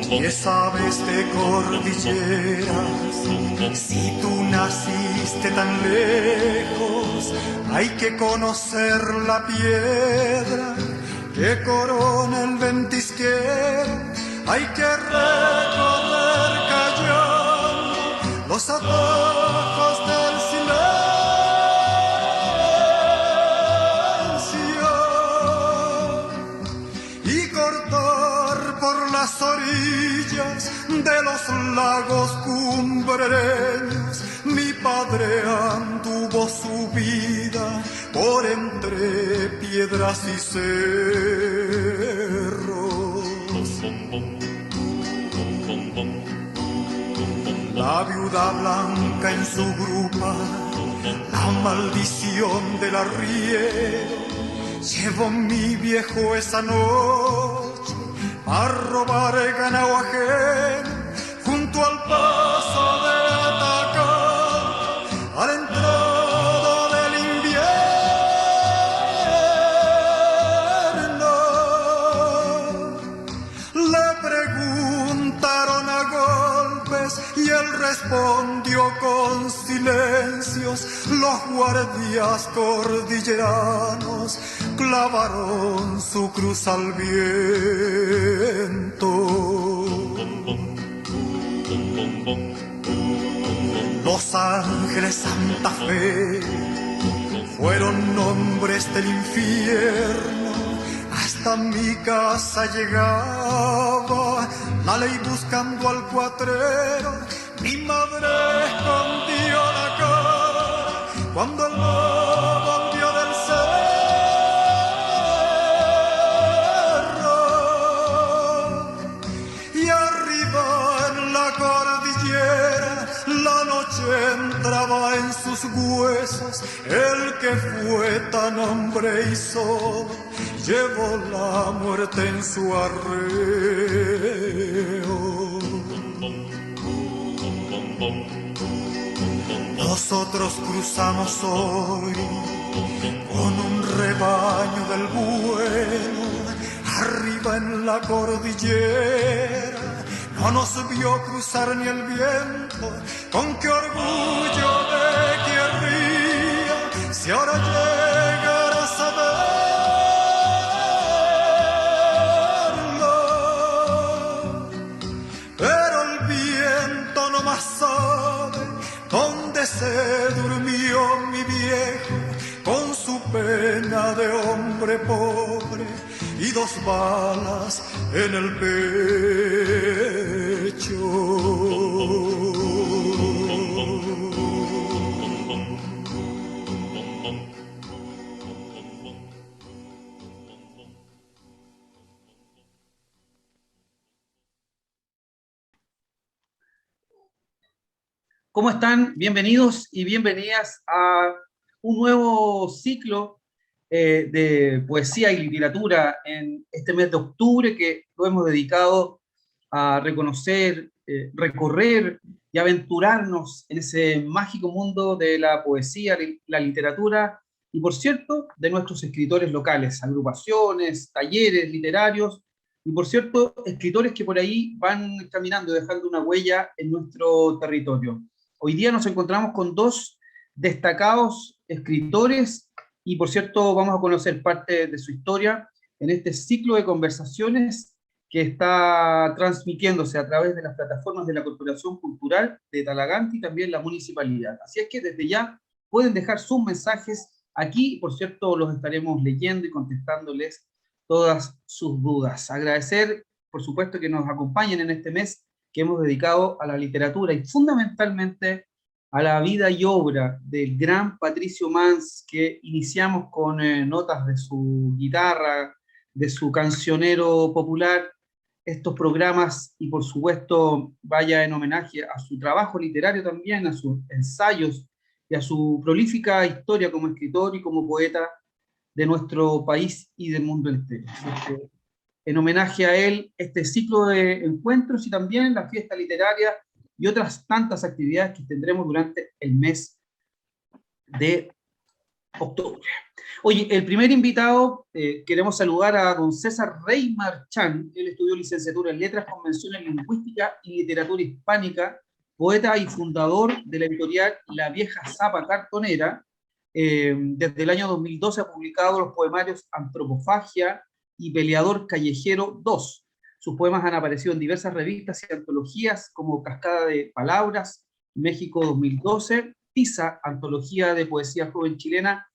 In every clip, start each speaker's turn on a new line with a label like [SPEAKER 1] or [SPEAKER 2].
[SPEAKER 1] 10 aves de cordilleras, si tú naciste tan lejos, hay que conocer la piedra que corona el ventisquero, hay que recorrer callando los atajos del silencio y cortar por las orillas de los lagos cumbreños. Mi padre anduvo su vida por entre piedras y cerros. La viuda blanca en su grupa, la maldición del arriero, llevó mi viejo esa noche a robar el ganado ajeno junto al paso de Atacama, a la entrada del invierno. Le preguntaron a golpes y él respondió con silencios. Los guardias cordilleranos clavaron su cruz al viento. Los Ángeles, Santa Fe fueron nombres del infierno. Hasta mi casa llegaba la ley buscando al cuatrero. Mi madre escondió la cara cuando el lobo volvió del cerro. Y arriba en la cordillera la noche entraba en sus huesos. El que fue tan hombre y solo llevó la muerte en su arreo. Nosotros cruzamos hoy con un rebaño del bueno, arriba en la cordillera. No nos vio cruzar ni el viento, con qué orgullo me querría si ahora llegara a saberlo. Pero el viento no más sabe dónde se durmió mi viejo con su pena de hombre pobre y 2 balas en el pecho.
[SPEAKER 2] ¿Cómo están? Bienvenidos y bienvenidas a un nuevo ciclo de poesía y literatura en este mes de octubre, que lo hemos dedicado a reconocer, recorrer y aventurarnos en ese mágico mundo de la poesía, la literatura y, por cierto, de nuestros escritores locales, agrupaciones, talleres literarios y, por cierto, escritores que por ahí van caminando y dejando una huella en nuestro territorio. Hoy día nos encontramos con 2 destacados escritores y, por cierto, vamos a conocer parte de su historia en este ciclo de conversaciones que está transmitiéndose a través de las plataformas de la Corporación Cultural de Talagante y también la Municipalidad. Así es que desde ya pueden dejar sus mensajes aquí, por cierto, los estaremos leyendo y contestándoles todas sus dudas. Agradecer, por supuesto, que nos acompañen en este mes que hemos dedicado a la literatura y fundamentalmente a la vida y obra del gran Patricio Mans, que iniciamos con notas de su guitarra, de su cancionero popular, estos programas, y por supuesto vaya en homenaje a su trabajo literario también, a sus ensayos y a su prolífica historia como escritor y como poeta de nuestro país y del mundo entero. En homenaje a él, este ciclo de encuentros y también la fiesta literaria y otras tantas actividades que tendremos durante el mes de octubre. Oye, el primer invitado, queremos saludar a don César Rey Marchán. Él estudió licenciatura en Letras, Convenciones Lingüística y Literatura Hispánica, poeta y fundador de la editorial La Vieja Zapa Cartonera. Desde el año 2012 ha publicado los poemarios Antropofagia y Peleador Callejero 2. Sus poemas han aparecido en diversas revistas y antologías como Cascada de Palabras, México 2012, Tiza, Antología de Poesía Joven Chilena,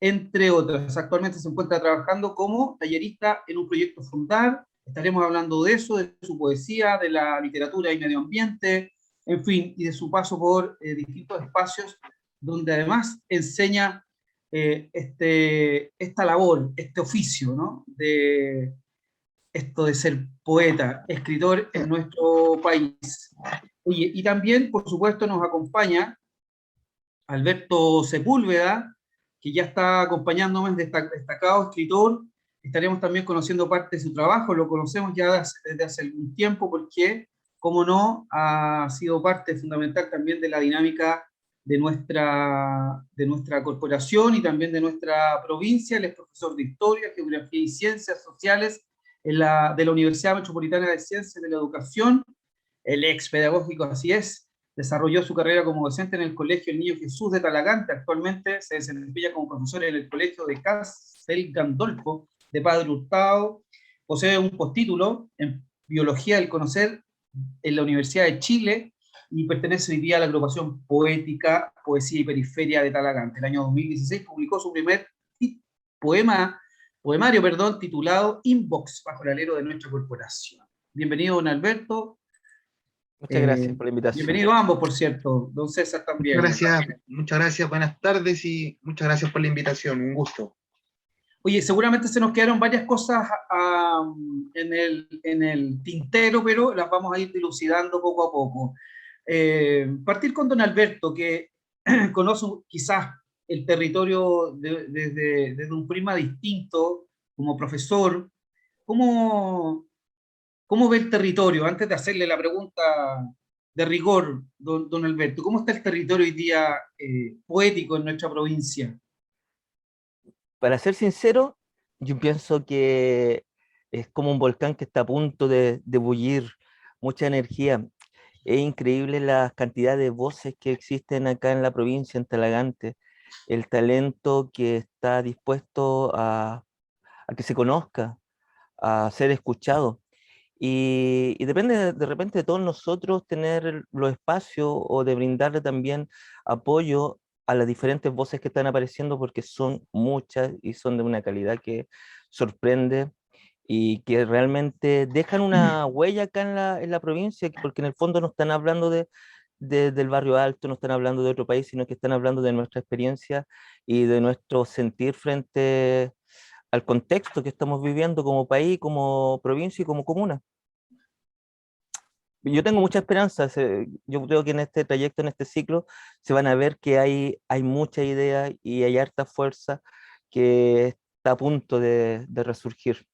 [SPEAKER 2] entre otras. Actualmente se encuentra trabajando como tallerista en un proyecto Fundar. Estaremos hablando de eso, de su poesía, de la literatura y medio ambiente, en fin, y de su paso por distintos espacios donde además enseña esta labor, este oficio, ¿no? De esto de ser poeta, escritor en nuestro país. Oye, y también, por supuesto, nos acompaña Alberto Sepúlveda, que ya está acompañándome, destacado escritor. Estaremos también conociendo parte de su trabajo, lo conocemos ya desde hace algún tiempo porque, como no, ha sido parte fundamental también de la dinámica de nuestra corporación y también de nuestra provincia. Él es profesor de Historia, Geografía y Ciencias Sociales de la Universidad Metropolitana de Ciencias de la Educación, el ex pedagógico, así es. Desarrolló su carrera como docente en el Colegio El Niño Jesús de Talagante. Actualmente se desempeña como profesor en el Colegio de Castel Gandolfo de Padre Hurtado. Posee un postítulo en Biología del Conocer en la Universidad de Chile y pertenece hoy día a la agrupación poética Poesía y Periferia de Talagante. El año 2016 publicó su primer poemario, titulado Inbox, bajo el alero de nuestra corporación. Bienvenido, don Alberto.
[SPEAKER 3] Muchas gracias por la invitación.
[SPEAKER 2] Bienvenido a ambos, por cierto, don César también.
[SPEAKER 4] Muchas gracias, buenas tardes y muchas gracias por la invitación, un gusto.
[SPEAKER 2] Oye, seguramente se nos quedaron varias cosas en el tintero, pero las vamos a ir dilucidando poco a poco. Partir con don Alberto, que conoce quizás el territorio desde un prisma distinto, como profesor. ¿Cómo ve el territorio? Antes de hacerle la pregunta de rigor, don Alberto, ¿cómo está el territorio hoy día poético en nuestra provincia?
[SPEAKER 3] Para ser sincero, yo pienso que es como un volcán que está a punto de bullir, mucha energía. Es increíble la cantidad de voces que existen acá en la provincia, en Talagante, el talento que está dispuesto a que se conozca, a ser escuchado. Y depende de repente de todos nosotros tener los espacios o de brindarle también apoyo a las diferentes voces que están apareciendo, porque son muchas y son de una calidad que sorprende y que realmente dejan una huella acá en la provincia, porque en el fondo no están hablando del barrio alto, no están hablando de otro país, sino que están hablando de nuestra experiencia y de nuestro sentir frente al contexto que estamos viviendo como país, como provincia y como comuna. Yo tengo mucha esperanza. Yo creo que en este trayecto, en este ciclo, se van a ver que hay mucha idea y hay harta fuerza que está a punto de resurgir.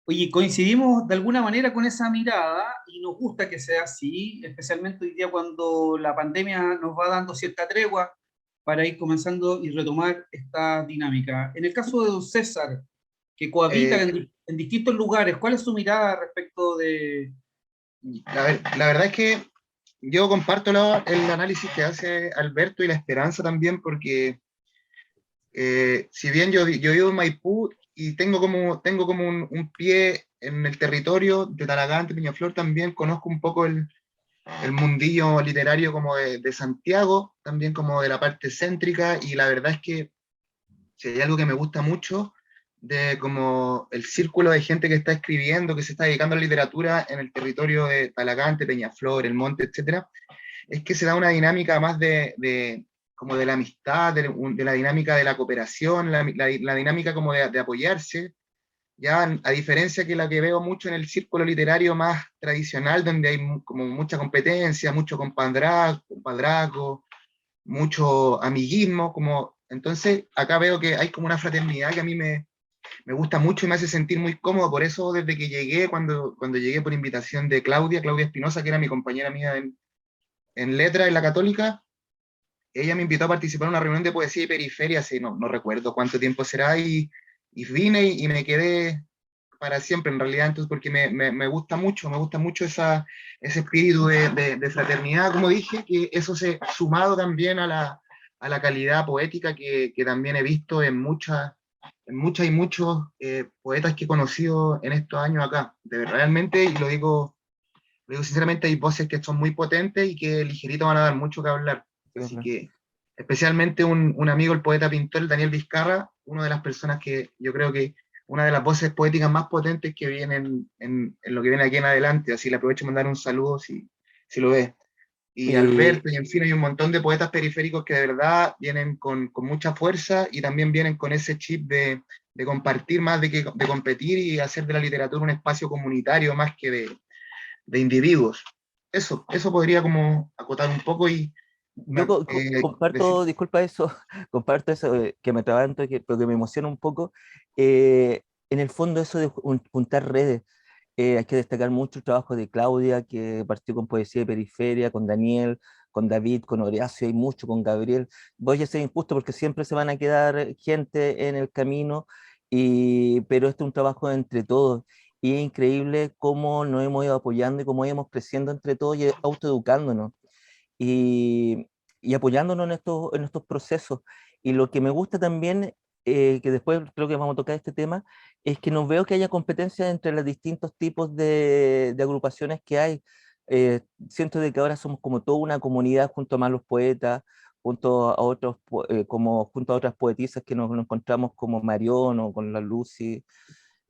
[SPEAKER 2] Oye, coincidimos de alguna manera con esa mirada y nos gusta que sea así, especialmente hoy día cuando la pandemia nos va dando cierta tregua para ir comenzando y retomar esta dinámica. En el caso de don César, que cohabita en distintos lugares, ¿cuál es su mirada respecto de...?
[SPEAKER 4] La verdad es que yo comparto el análisis que hace Alberto y la esperanza también, porque si bien yo vivo en Maipú y tengo como un pie en el territorio de Talagante, Peñaflor, también conozco un poco el mundillo literario como de Santiago, también como de la parte céntrica, y la verdad es que si hay algo que me gusta mucho de como el círculo de gente que está escribiendo, que se está dedicando a la literatura en el territorio de Talagante, Peñaflor, El Monte, etcétera, es que se da una dinámica más como de la amistad, de la dinámica de la cooperación, la dinámica como de apoyarse, ya a diferencia que la que veo mucho en el círculo literario más tradicional, donde hay como mucha competencia, mucho compadrazgo, mucho amiguismo, entonces acá veo que hay como una fraternidad que a mí me gusta mucho y me hace sentir muy cómodo. Por eso desde que llegué, cuando llegué por invitación de Claudia Espinosa, que era mi compañera mía en letra en la Católica, ella me invitó a participar en una reunión de poesía y periferia, hace no recuerdo cuánto tiempo será, y vine y me quedé para siempre, en realidad, entonces, porque me gusta mucho ese espíritu de fraternidad, como dije, que eso se sumado también a la calidad poética que también he visto en muchas y muchos poetas que he conocido en estos años acá. Realmente, y lo digo sinceramente, hay voces que son muy potentes y que ligerito van a dar mucho que hablar. Así que, especialmente un amigo, el poeta pintor, el Daniel Vizcarra, una de las personas que yo creo que una de las voces poéticas más potentes que vienen en lo que viene aquí en adelante. Así le aprovecho de mandar un saludo si lo ve. Y
[SPEAKER 3] Y
[SPEAKER 4] Alberto, y en fin, hay un montón de poetas periféricos que de verdad vienen con mucha fuerza y también vienen con ese chip de compartir más, de competir y hacer de la literatura un espacio comunitario más que de individuos. Eso podría como acotar un poco y
[SPEAKER 3] yo
[SPEAKER 4] decir,
[SPEAKER 3] comparto, disculpa eso, comparto eso, que me trabanto, pero que me emociona un poco. En el fondo eso de juntar redes, hay que destacar mucho el trabajo de Claudia, que partió con Poesía de Periferia, con Daniel, con David, con Horacio, hay mucho, con Gabriel. Voy a ser injusto porque siempre se van a quedar gente en el camino, pero este es un trabajo entre todos. Y es increíble cómo nos hemos ido apoyando y cómo íbamos creciendo entre todos y autoeducándonos y, y apoyándonos en estos procesos. Y lo que me gusta también, que después creo que vamos a tocar este tema, es que no veo que haya competencia entre los distintos tipos de agrupaciones que hay. Siento de que ahora somos como toda una comunidad junto a más los poetas, junto a otros, como junto a otras poetisas que nos encontramos como Marión o con la Lucy.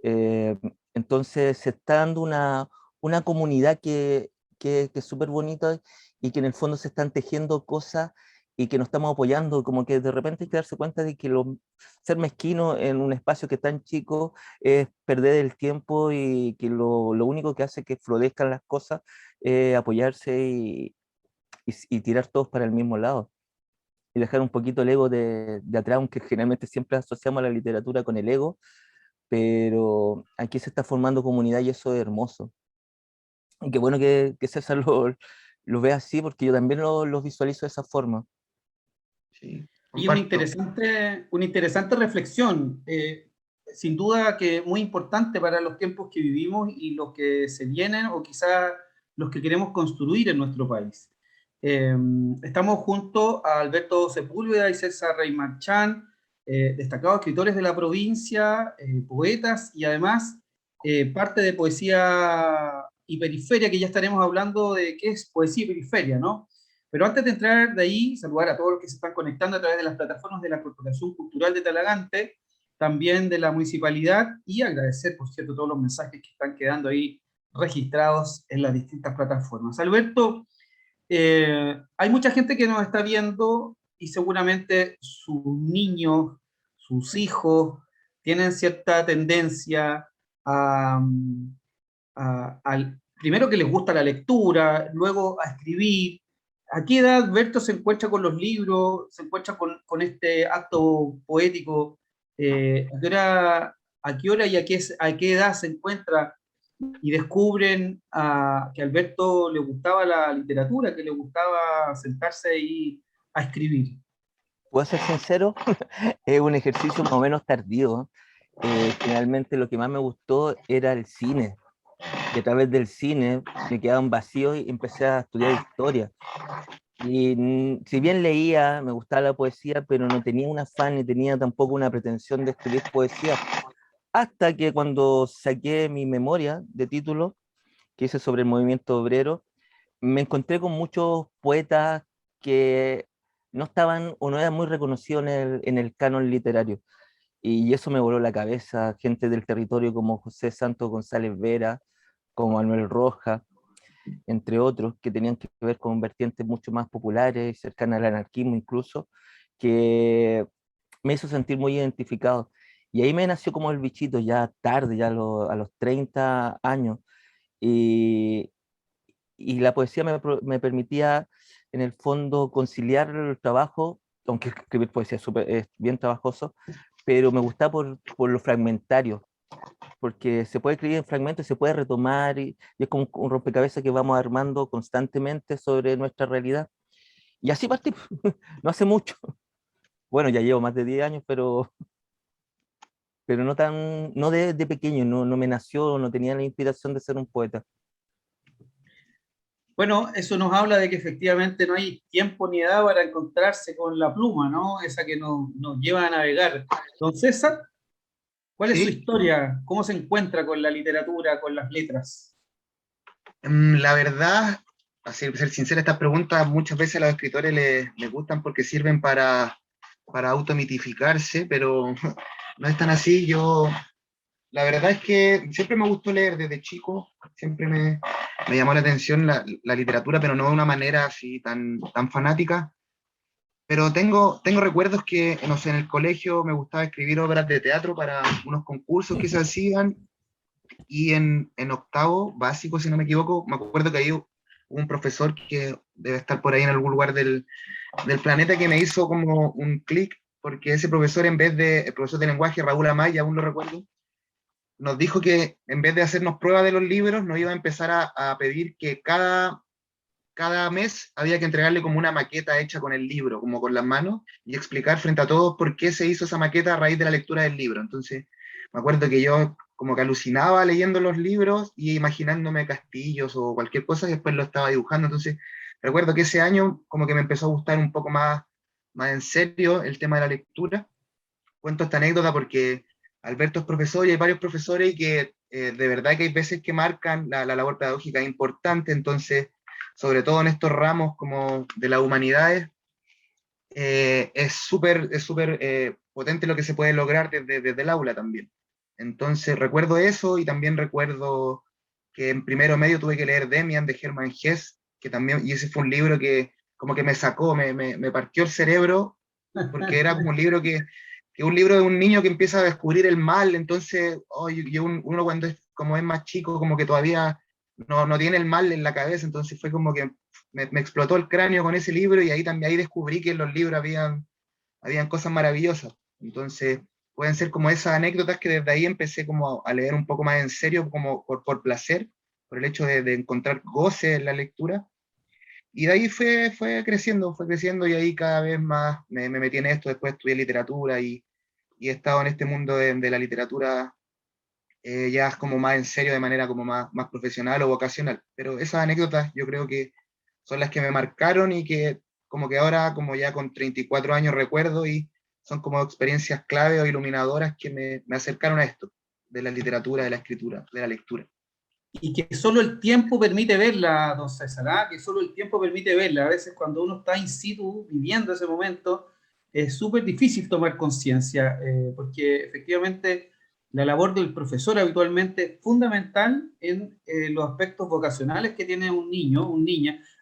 [SPEAKER 3] Eh, entonces se está dando una comunidad que es súper bonita y que en el fondo se están tejiendo cosas y que nos estamos apoyando, como que de repente hay que darse cuenta de que ser mezquino en un espacio que es tan chico es perder el tiempo y que lo único que hace que florezcan las cosas es apoyarse y tirar todos para el mismo lado. Y dejar un poquito el ego de atrás, aunque generalmente siempre asociamos a la literatura con el ego, pero aquí se está formando comunidad y eso es hermoso. Y qué bueno que César lo vea así, porque yo también lo visualizo de esa forma.
[SPEAKER 4] sí,
[SPEAKER 2] Y
[SPEAKER 4] comparto.
[SPEAKER 2] una interesante reflexión, sin duda que muy importante para los tiempos que vivimos y los que se vienen o quizás los que queremos construir en nuestro país. Estamos junto a Alberto Sepúlveda y César Rey Marchán, destacados escritores de la provincia, poetas y además parte de Poesía y Periferia, que ya estaremos hablando de qué es poesía y periferia, ¿no? Pero antes de entrar de ahí, saludar a todos los que se están conectando a través de las plataformas de la Corporación Cultural de Talagante, también de la municipalidad, y agradecer, por cierto, todos los mensajes que están quedando ahí registrados en las distintas plataformas. Alberto, hay mucha gente que nos está viendo y seguramente sus niños, sus hijos, tienen cierta tendencia a, primero que les gusta la lectura, luego a escribir. ¿A qué edad Berto se encuentra con los libros, se encuentra con este acto poético? A qué hora y a qué edad se encuentra y descubren que a Alberto le gustaba la literatura, que le gustaba sentarse ahí a escribir?
[SPEAKER 3] ¿Puedo ser sincero? Es un ejercicio más o menos tardío. Generalmente lo que más me gustó era el cine. Y a través del cine me quedaban vacíos y empecé a estudiar historia. Y si bien leía, me gustaba la poesía, pero no tenía un afán ni tenía tampoco una pretensión de escribir poesía. Hasta que cuando saqué mi memoria de título, que hice sobre el movimiento obrero, me encontré con muchos poetas que no estaban o no eran muy reconocidos en el canon literario. Y eso me voló la cabeza, gente del territorio como José Santos González Vera, como Manuel Rojas, entre otros, que tenían que ver con vertientes mucho más populares y cercanas al anarquismo incluso, que me hizo sentir muy identificado. Y ahí me nació como el bichito, ya tarde, ya a los 30 años. Y, y la poesía me permitía, en el fondo, conciliar el trabajo, aunque escribir poesía es bien trabajoso, pero me gustaba por lo fragmentario, porque se puede escribir en fragmentos, se puede retomar, y es como un rompecabezas que vamos armando constantemente sobre nuestra realidad. Y así partí, no hace mucho. Bueno, ya llevo más de 10 años, pero no tan, no de pequeño, no me nació, no tenía la inspiración de ser un poeta.
[SPEAKER 2] Bueno, eso nos habla de que efectivamente no hay tiempo ni edad para encontrarse con la pluma, ¿no? Esa que nos lleva a navegar. Don César, ¿cuál es su
[SPEAKER 4] Sí,
[SPEAKER 2] historia? ¿Cómo se encuentra con la literatura, con las letras?
[SPEAKER 4] la verdad, a ser sincero, estas preguntas muchas veces a los escritores les gustan porque sirven para automitificarse, pero no es tan así. La verdad es que siempre me gustó leer desde chico, siempre me llamó la atención la literatura, pero no de una manera así tan fanática. Pero tengo recuerdos que, no sé, en el colegio me gustaba escribir obras de teatro para unos concursos que se hacían, y en octavo básico, si no me equivoco, me acuerdo que ahí hubo un profesor que debe estar por ahí en algún lugar del planeta, que me hizo como un clic, porque ese profesor, el profesor de lenguaje, Raúl Amaya, aún lo recuerdo, nos dijo que en vez de hacernos prueba de los libros, nos iba a empezar a pedir que cada mes había que entregarle como una maqueta hecha con el libro, como con las manos, y explicar frente a todos por qué se hizo esa maqueta a raíz de la lectura del libro. Entonces, me acuerdo que yo como que alucinaba leyendo los libros y imaginándome castillos o cualquier cosa, y después lo estaba dibujando. Entonces, recuerdo que ese año como que me empezó a gustar un poco más en serio el tema de la lectura. Cuento esta anécdota porque Alberto es profesor y hay varios profesores, y que de verdad que hay veces que marcan la labor pedagógica importante. Entonces, sobre todo en estos ramos como de las humanidades, es súper potente lo que se puede lograr desde el aula también. Entonces recuerdo eso, y también recuerdo que en primero medio tuve que leer Demian de Hermann Hesse, que también, y ese fue un libro que como que me sacó, me partió el cerebro, porque era como un libro que un libro de un niño que empieza a descubrir el mal. Entonces, oh, uno cuando como es más chico, como que todavía no tiene el mal en la cabeza, entonces fue como que me explotó el cráneo con ese libro, y ahí también ahí descubrí que en los libros habían cosas maravillosas. Entonces, pueden ser como esas anécdotas que desde ahí empecé como a leer un poco más en serio, como por placer, por el hecho de encontrar goce en la lectura. Y de ahí fue creciendo, y ahí cada vez más me metí en esto. Después estudié literatura, y he estado en este mundo de la literatura, ya como más en serio, de manera como más profesional o vocacional. Pero esas anécdotas yo creo que son las que me marcaron, y que como que ahora, como ya con 34 años, recuerdo, y son como experiencias clave o iluminadoras que me acercaron a esto, de la literatura, de la escritura, de la lectura.
[SPEAKER 2] Y que solo el tiempo permite verla, don César, ¿ah? Que solo el tiempo permite verla. A veces cuando uno está in situ, viviendo ese momento, es súper difícil tomar conciencia, porque efectivamente la labor del profesor habitualmente es fundamental en los aspectos vocacionales que tiene un niño,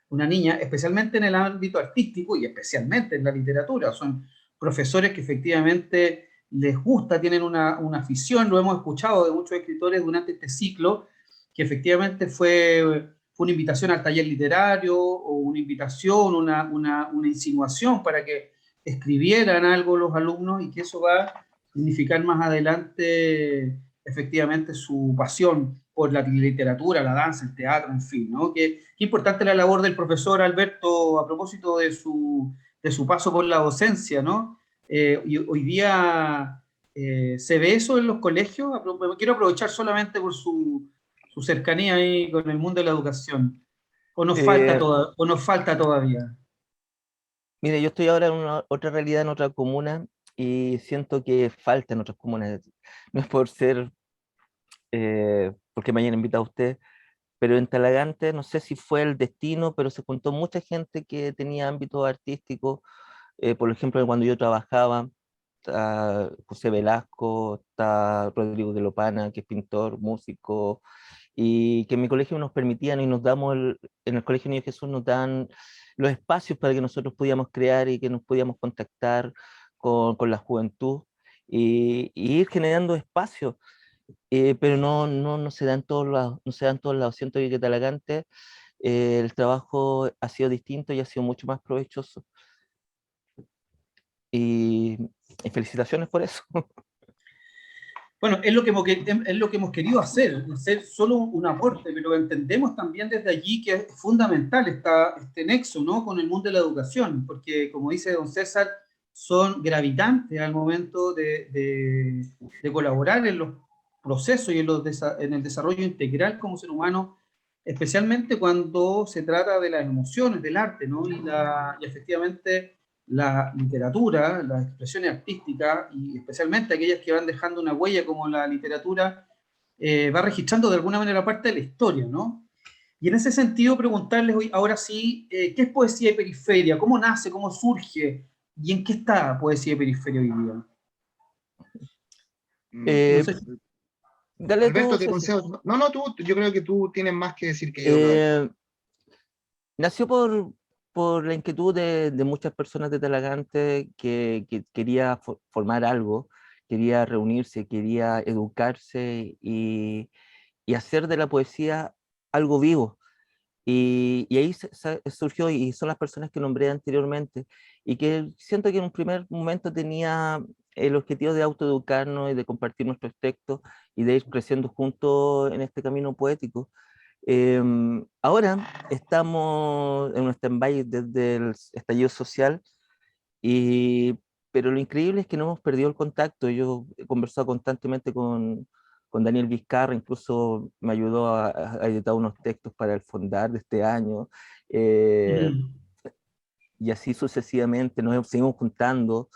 [SPEAKER 2] una niña, especialmente en el ámbito artístico y especialmente en la literatura. Son profesores que efectivamente les gusta, tienen una afición, lo hemos escuchado de muchos escritores durante este ciclo, que efectivamente fue una invitación al taller literario, o una invitación, una insinuación para que escribieran algo los alumnos, y que eso va a significar más adelante efectivamente su pasión por la literatura, la danza, el teatro, en fin, ¿no? Qué importante la labor del profesor Alberto a propósito de su paso por la docencia, ¿no? Y hoy día se ve eso en los colegios. Quiero aprovechar solamente por su cercanía ahí con el mundo de la educación.
[SPEAKER 3] Eh,
[SPEAKER 2] O nos falta todavía.
[SPEAKER 3] Mire, yo estoy ahora en otra realidad, en otra comuna, y siento que falta en otras comunas. No es por ser, porque me hayan invitado a usted, pero en Talagante, no sé si fue el destino, pero se juntó mucha gente que tenía ámbitos artísticos. Por ejemplo, cuando yo trabajaba, está José Velasco, está Rodrigo de Lopana, que es pintor, músico, y que en mi colegio nos permitían, y nos damos, en el Colegio Niño Jesús nos dan los espacios para que nosotros pudiéramos crear y que nos podíamos contactar con la juventud, y ir generando espacios. Pero no se da en todos lados, no se da en todos lados. Siento que Talagante, el trabajo ha sido distinto y ha sido mucho más provechoso. Y, y felicitaciones por eso.
[SPEAKER 2] Bueno, es lo que hemos querido hacer solo un aporte, pero entendemos también desde allí que es fundamental este nexo, ¿no?, con el mundo de la educación, porque como dice don César, son gravitantes al momento de colaborar en los procesos y en el desarrollo integral como ser humano, especialmente cuando se trata de las emociones, del arte, ¿no? Y efectivamente la literatura, las expresiones artísticas, y especialmente aquellas que van dejando una huella como la literatura, va registrando de alguna manera parte de la historia, ¿no? Y en ese sentido preguntarles hoy, ahora sí, ¿qué es Poesía de Periferia? ¿Cómo nace? ¿Cómo surge? ¿Y en qué está Poesía de Periferia hoy día? No
[SPEAKER 3] Eh,
[SPEAKER 2] sé.
[SPEAKER 3] Dale
[SPEAKER 4] Alberto,
[SPEAKER 3] tú,
[SPEAKER 4] te
[SPEAKER 3] Ceci.
[SPEAKER 4] concedo. No, no, tú, yo creo que tú tienes más que decir que yo, la verdad.
[SPEAKER 3] Eh, Nació por la inquietud de muchas personas de Talagante que quería formar algo, quería reunirse, quería educarse y hacer de la poesía algo vivo. Y ahí surgió, y son las personas que nombré anteriormente, y que siento que en un primer momento tenía el objetivo de autoeducarnos y de compartir nuestros textos y de ir creciendo juntos en este camino poético. Ahora estamos en un stand-by desde el estallido social, y, pero lo increíble es que no hemos perdido el contacto. Yo he conversado constantemente con Daniel Vizcarra, incluso me ayudó a editar unos textos para el Fondar de este año, eh,
[SPEAKER 2] Ujú.
[SPEAKER 3] y así sucesivamente nos seguimos juntando,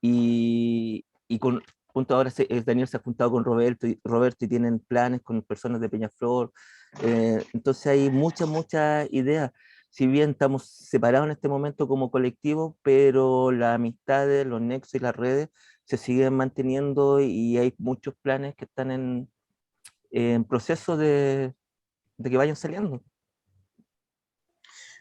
[SPEAKER 3] y junto ahora Daniel se ha juntado con Roberto y tienen planes con personas de Peñaflor. Entonces hay muchas ideas. Si bien estamos separados en este momento como colectivo, pero las amistades, los nexos y las redes se siguen manteniendo, y hay muchos planes que están en proceso de que vayan saliendo.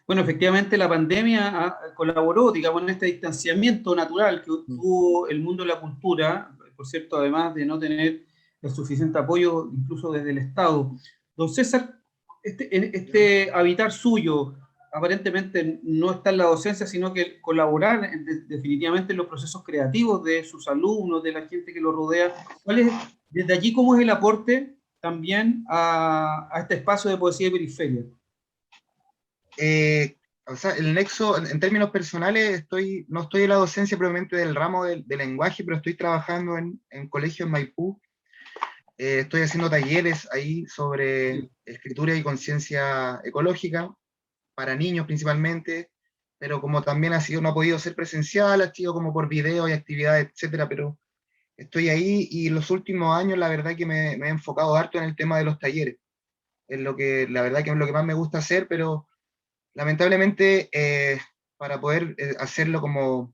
[SPEAKER 2] Bueno, efectivamente la pandemia colaboró, digamos, en este distanciamiento natural que
[SPEAKER 3] Mm.
[SPEAKER 2] tuvo el mundo de la cultura, por cierto, además de no tener el suficiente apoyo incluso desde el Estado. Don César, este habitar suyo aparentemente no está en la docencia, sino que colaborar definitivamente en los procesos creativos de sus alumnos, de la gente que lo rodea. Desde allí, cómo es el aporte también a este espacio de poesía de periferia?
[SPEAKER 4] O sea, el nexo, en términos personales, no estoy en la docencia probablemente del ramo del lenguaje, pero estoy trabajando en colegio en Maipú. Estoy haciendo talleres ahí sobre
[SPEAKER 2] Sí.
[SPEAKER 4] escritura y conciencia ecológica, para niños principalmente, pero como también no ha podido ser presencial, ha sido como por video y actividades, etcétera, pero estoy ahí, y en los últimos años la verdad que me he enfocado harto en el tema de los talleres, la verdad que es lo que más me gusta hacer, pero lamentablemente, para poder hacerlo como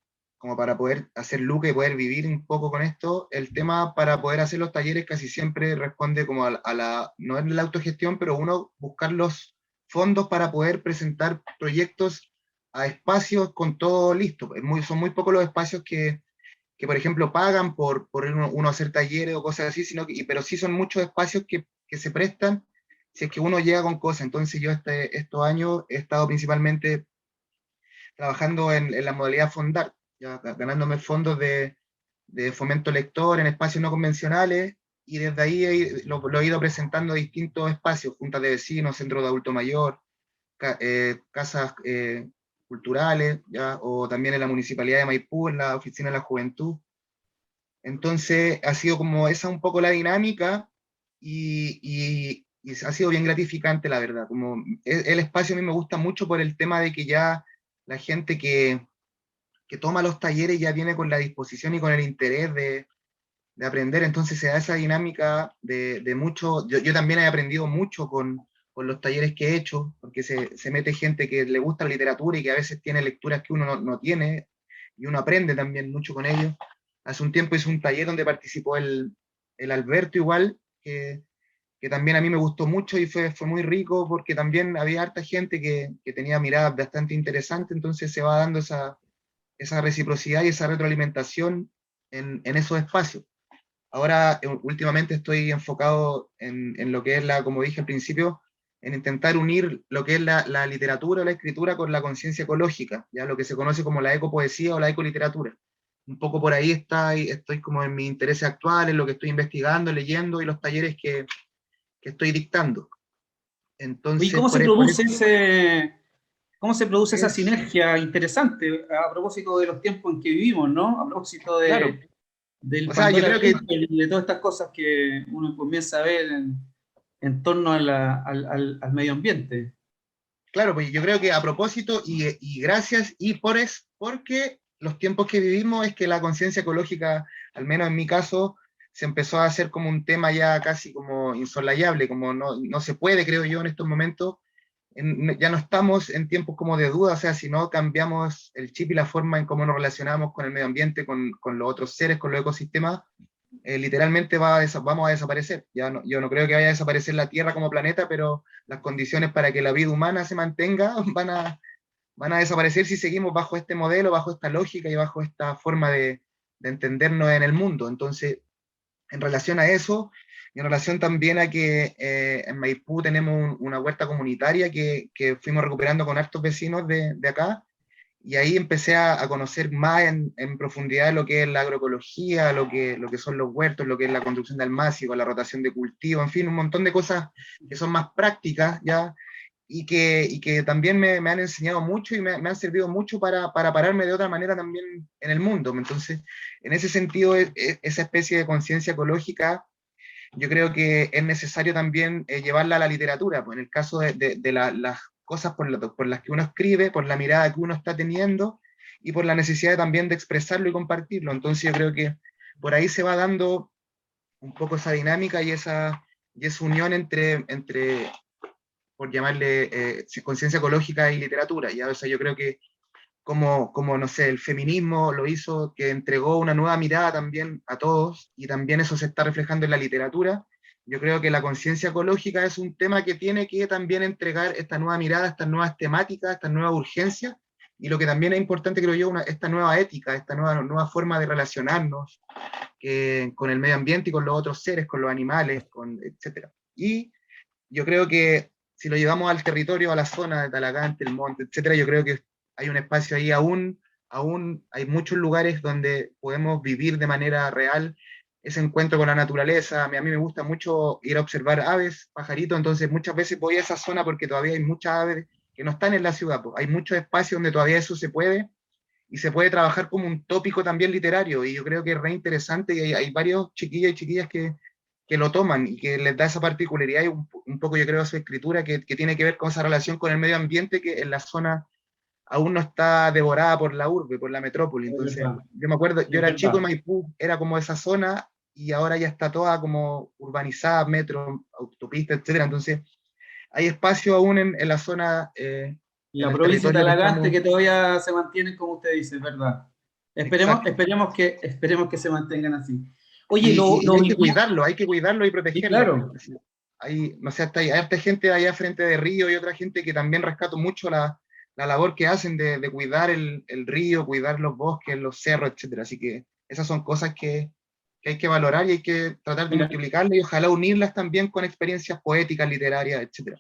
[SPEAKER 4] para poder hacer lucro y poder vivir un poco con esto, el tema para poder hacer los talleres casi siempre responde como no es la autogestión, pero uno buscar los fondos para poder presentar proyectos a espacios con todo listo. Son muy pocos los espacios por ejemplo, pagan por uno hacer talleres o cosas así, pero sí son muchos espacios que se prestan si es que uno llega con cosas. Entonces yo estos años he estado principalmente trabajando en la modalidad Fondar, ya ganándome fondos de fomento lector en espacios no convencionales, y desde ahí lo he ido presentando a distintos espacios, juntas de vecinos, centros de adulto mayor, casas culturales, ¿ya? O también en la Municipalidad de Maipú, en la Oficina de la Juventud. Entonces ha sido como esa un poco la dinámica, y ha sido bien gratificante, la verdad. Como el espacio a mí me gusta mucho por el tema de que ya la gente que toma los talleres ya viene con la disposición y con el interés de aprender, entonces se da esa dinámica de mucho. Yo también he aprendido mucho con los talleres que he hecho, porque se mete gente que le gusta la literatura y que a veces tiene lecturas que uno no tiene, y uno aprende también mucho con ellos. Hace un tiempo hice un taller donde participó el Alberto igual, que también a mí me gustó mucho, y fue muy rico porque también había harta gente que tenía miradas bastante interesantes, entonces se va dando esa reciprocidad y esa retroalimentación en esos espacios. Ahora, últimamente estoy enfocado en lo que es como dije al principio, en intentar unir lo que es la literatura o la escritura con la conciencia ecológica, ya lo que se conoce como la ecopoesía o la ecoliteratura. un poco por ahí estoy como en mis intereses actuales, lo que estoy investigando, leyendo y los talleres que estoy dictando.
[SPEAKER 2] ¿Y
[SPEAKER 4] Entonces,
[SPEAKER 2] cómo se
[SPEAKER 4] por
[SPEAKER 2] produce
[SPEAKER 4] eso
[SPEAKER 2] cómo se produce esa
[SPEAKER 4] es,
[SPEAKER 2] sinergia interesante a propósito de los tiempos en que vivimos, ¿no? A propósito
[SPEAKER 4] claro,
[SPEAKER 2] del
[SPEAKER 4] o sea, yo
[SPEAKER 2] Pandora
[SPEAKER 4] creo que
[SPEAKER 2] Papers y de todas estas cosas que uno comienza a ver en torno al medio ambiente.
[SPEAKER 4] claro, pues yo creo que a propósito y gracias porque los tiempos que vivimos es que la conciencia ecológica, al menos en mi caso, se empezó a hacer como un tema ya casi como insolayable, como no se puede, creo yo, en estos momentos. Ya no estamos en tiempos como de duda, o sea, si no cambiamos el chip y la forma en cómo nos relacionamos con el medio ambiente, con los otros seres, con los ecosistemas, literalmente vamos a desaparecer. Yo no creo que vaya a desaparecer la Tierra como planeta, pero las condiciones para que la vida humana se mantenga van a desaparecer si seguimos bajo este modelo, bajo esta lógica y bajo esta forma de entendernos en el mundo. Entonces, en relación a eso, y en relación también a que en Maipú tenemos una huerta comunitaria que fuimos recuperando con hartos vecinos de acá, y ahí empecé a conocer más en profundidad lo que es la agroecología, lo que son los huertos, lo que es la construcción de almácigos, la rotación de cultivo, en fin, un montón de cosas que son más prácticas ya, y que también me han enseñado mucho y me han servido mucho para pararme de otra manera también en el mundo. Entonces, en ese sentido, esa especie de conciencia ecológica, yo creo que es necesario también llevarla a la literatura, pues en el caso de las cosas por las que uno escribe, por la mirada que uno está teniendo y por la necesidad también de expresarlo y compartirlo. Entonces yo creo que por ahí se va dando un poco esa dinámica y esa unión entre por llamarle conciencia ecológica y literatura. ¿Ya? O sea, yo creo que como, no sé, el feminismo lo hizo, que entregó una nueva mirada también a todos, y también eso se está reflejando en la literatura. Yo creo que la conciencia ecológica es un tema que tiene que también entregar esta nueva mirada, estas nuevas temáticas, estas nuevas urgencias, y lo que también es importante, creo yo, esta nueva ética, esta nueva forma de relacionarnos con el medio ambiente y con los otros seres, con los animales, etc. Y yo creo que si lo llevamos al territorio, a la zona de Talagante, el monte, etcétera, yo creo que hay un espacio ahí aún hay muchos lugares donde podemos vivir de manera real ese encuentro con la naturaleza. A mí me gusta mucho ir a observar aves, pajaritos, entonces muchas veces voy a esa zona porque todavía hay muchas aves que no están en la ciudad, pues. Hay muchos espacios donde todavía eso se puede, y se puede trabajar como un tópico también literario, y yo creo que es re interesante, y hay varios chiquillos y chiquillas que lo toman y que les da esa particularidad y un poco, yo creo, su escritura que tiene que ver con esa relación con el medio ambiente que en la zona aún no está devorada por la urbe, por la metrópoli.
[SPEAKER 2] Es
[SPEAKER 4] Entonces,
[SPEAKER 2] verdad,
[SPEAKER 4] yo me acuerdo, yo
[SPEAKER 2] es
[SPEAKER 4] era chico y
[SPEAKER 2] verdad.
[SPEAKER 4] Maipú era como esa zona, y ahora ya está toda como urbanizada, metro, autopista, etcétera. Entonces, hay espacio aún en la zona,
[SPEAKER 2] Y
[SPEAKER 4] en
[SPEAKER 2] la
[SPEAKER 4] el
[SPEAKER 2] provincia de
[SPEAKER 4] territorio que
[SPEAKER 2] Talagante
[SPEAKER 4] estamos.
[SPEAKER 2] que todavía se mantienen, como usted dice, es verdad.
[SPEAKER 4] Exacto.
[SPEAKER 2] Esperemos que se mantengan así. Oye,
[SPEAKER 4] Y
[SPEAKER 2] los invito.
[SPEAKER 4] hay que cuidarlo y
[SPEAKER 2] Sí,
[SPEAKER 4] protegerlo.
[SPEAKER 2] claro.
[SPEAKER 4] Hay, no sé, hay harta gente allá frente de río y otra gente que también rescato mucho la labor que hacen de cuidar el río, cuidar los bosques, los cerros, etcétera. Así que esas son cosas que hay que valorar y hay que tratar de
[SPEAKER 2] Mira,
[SPEAKER 4] multiplicarlas y ojalá unirlas también con experiencias poéticas, literarias, etcétera.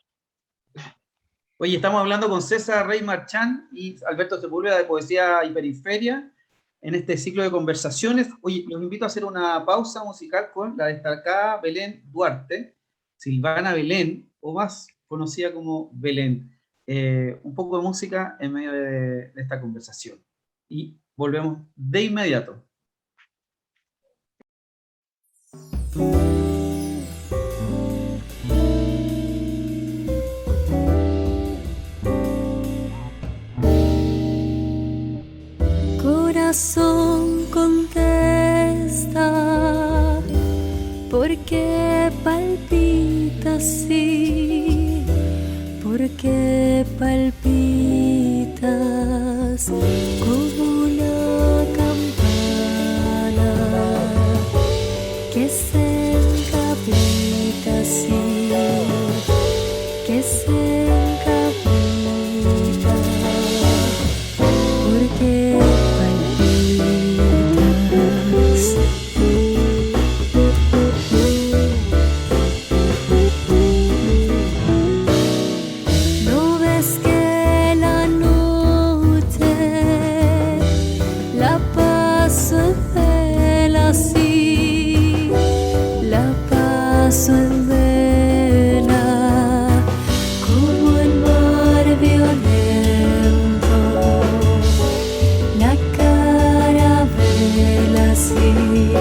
[SPEAKER 2] oye, estamos hablando con César Rey Marchán y Alberto Sepúlveda de Poesía y Periferia en este ciclo de conversaciones. Oye, los invito a hacer una pausa musical con la destacada Belén Duarte, Silvana Belén, o más conocida como Belén. Un poco de música en medio de esta conversación. Y volvemos de inmediato.
[SPEAKER 5] Corazón, contesta, ¿por qué palpita así? ¿Por qué palpitas como una campana que se encapita así, que se encapita? ¿Por qué palpitas? ¿No ves que la noche, la paso en vela, como el mar violento, la carabela sí,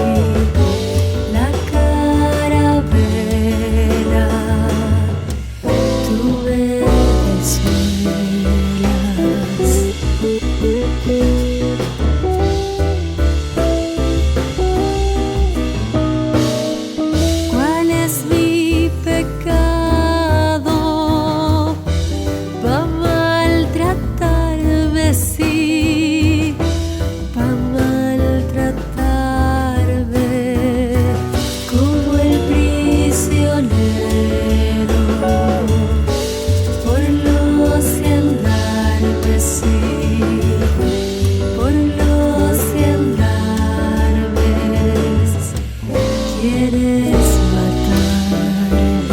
[SPEAKER 5] la carabela, tu Venezuelas. ¿Cuál es mi pecado? Pa' maltratarme, sí, pa' maltratarme como el prisionero por los gendarmes, sí, por los gendarmes. ¿Quieres matarme?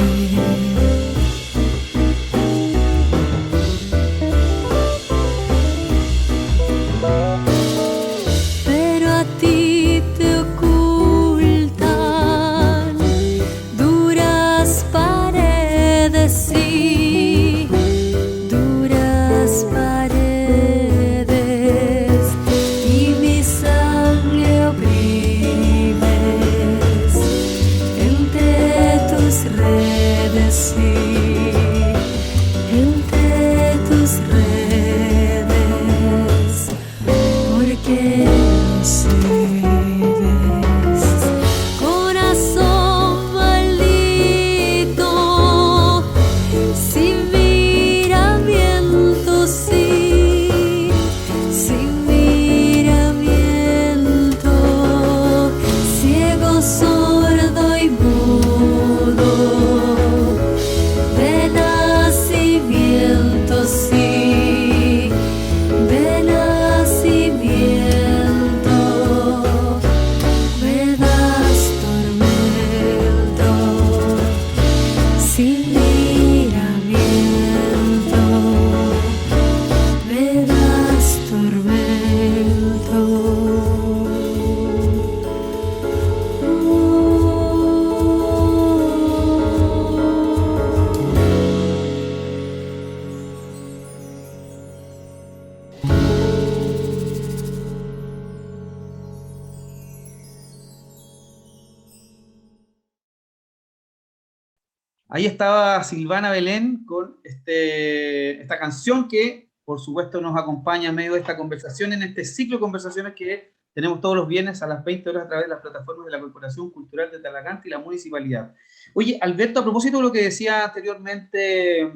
[SPEAKER 5] Pero a ti te ocultan duras paredes, sí, duras paredes, y mi sangre oprimes entre tus redes, sí, entre tus redes, porque no cedes. Corazón maldito, sin miramiento, sí, sin miramiento, ciego, sordo y mudo, de nacimiento, sí, de nacimiento, me das tormento, sin miramiento, me das tormento.
[SPEAKER 2] Ahí estaba Silvana Belén con esta canción que, por supuesto, nos acompaña en medio de esta conversación, en este ciclo de conversaciones que tenemos todos los viernes a las 20 horas a través de las plataformas de la Corporación Cultural de Talagante y la Municipalidad. Oye, Alberto, a propósito de lo que decía anteriormente